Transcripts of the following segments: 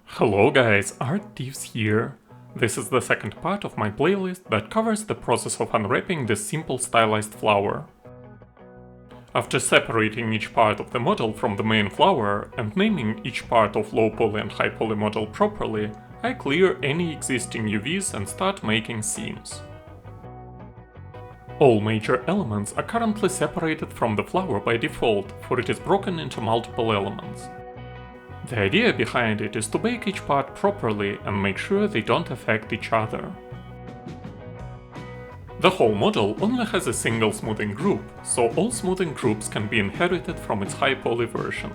Hello guys, Art-Teeves here. This is the second part of my playlist that covers the process of unwrapping this simple stylized flower. After separating each part of the model from the main flower and naming each part of low poly and high poly model properly, I clear any existing UVs and start making seams. All major elements are currently separated from the flower by default, for it is broken into multiple elements. The idea behind it is to bake each part properly and make sure they don't affect each other. The whole model only has a single smoothing group, so all smoothing groups can be inherited from its high poly version.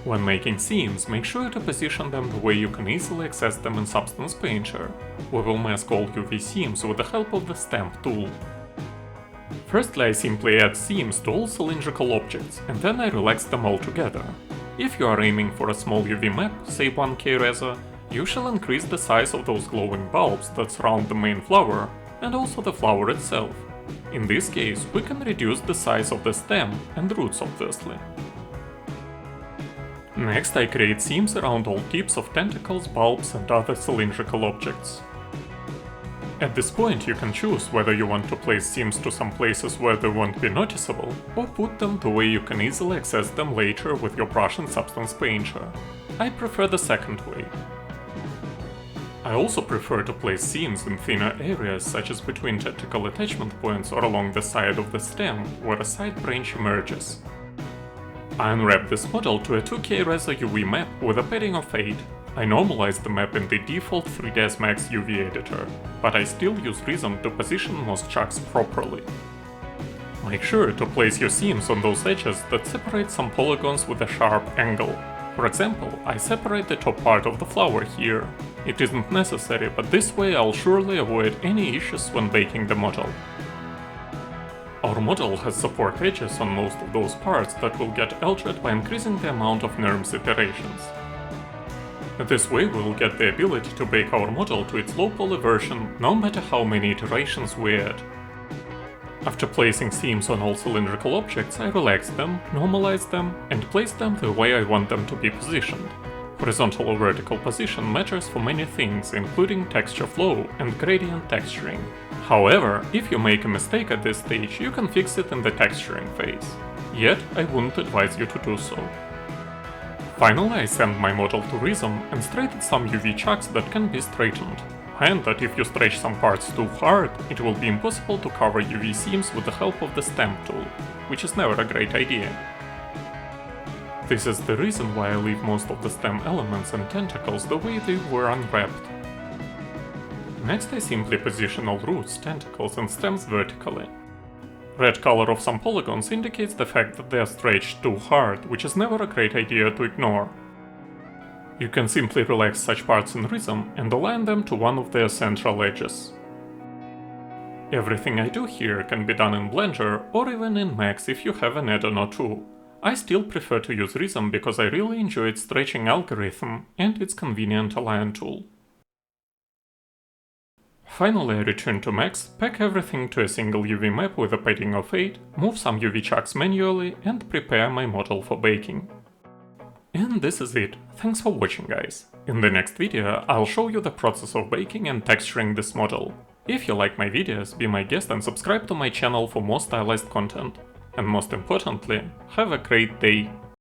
When making seams, make sure to position them the way you can easily access them in Substance Painter. We will mask all UV seams with the help of the stamp tool. Firstly, I simply add seams to all cylindrical objects, and then I relax them all together. If you are aiming for a small UV map, say 1K Reza, you shall increase the size of those glowing bulbs that surround the main flower, and also the flower itself. In this case, we can reduce the size of the stem and roots obviously. Next, I create seams around all tips of tentacles, bulbs and other cylindrical objects. At this point you can choose whether you want to place seams to some places where they won't be noticeable, or put them the way you can easily access them later with your brush in Substance Painter. I prefer the second way. I also prefer to place seams in thinner areas, such as between tentacle attachment points or along the side of the stem, where a side branch emerges. I unwrap this model to a 2K Reza UV map with a padding of 8. I normalize the map in the default 3dsMax UV editor, but I still use Rizom to position most chucks properly. Make sure to place your seams on those edges that separate some polygons with a sharp angle. For example, I separate the top part of the flower here. It isn't necessary, but this way I'll surely avoid any issues when baking the model. Our model has support edges on most of those parts that will get altered by increasing the amount of NURBS iterations. This way we will get the ability to bake our model to its low poly version, no matter how many iterations we add. After placing seams on all cylindrical objects, I relax them, normalize them, and place them the way I want them to be positioned. Horizontal or vertical position matters for many things, including texture flow and gradient texturing. However, if you make a mistake at this stage, you can fix it in the texturing phase. Yet, I wouldn't advise you to do so. Finally, I send my model to Rizom and straighten some UV chucks that can be straightened. And that if you stretch some parts too hard, it will be impossible to cover UV seams with the help of the stamp tool, which is never a great idea. This is the reason why I leave most of the stem elements and tentacles the way they were unwrapped. Next I simply position all roots, tentacles and stems vertically. Red color of some polygons indicates the fact that they are stretched too hard, which is never a great idea to ignore. You can simply relax such parts in Rizom and align them to one of their central edges. Everything I do here can be done in Blender or even in Max if you have an add-on or two. I still prefer to use Rizom because I really enjoy its stretching algorithm and its convenient align tool. Finally, I return to Max, pack everything to a single UV map with a padding of 8, move some UV chucks manually, and prepare my model for baking. And this is it. Thanks for watching, guys. In the next video, I'll show you the process of baking and texturing this model. If you like my videos, be my guest and subscribe to my channel for more stylized content. And most importantly, have a great day!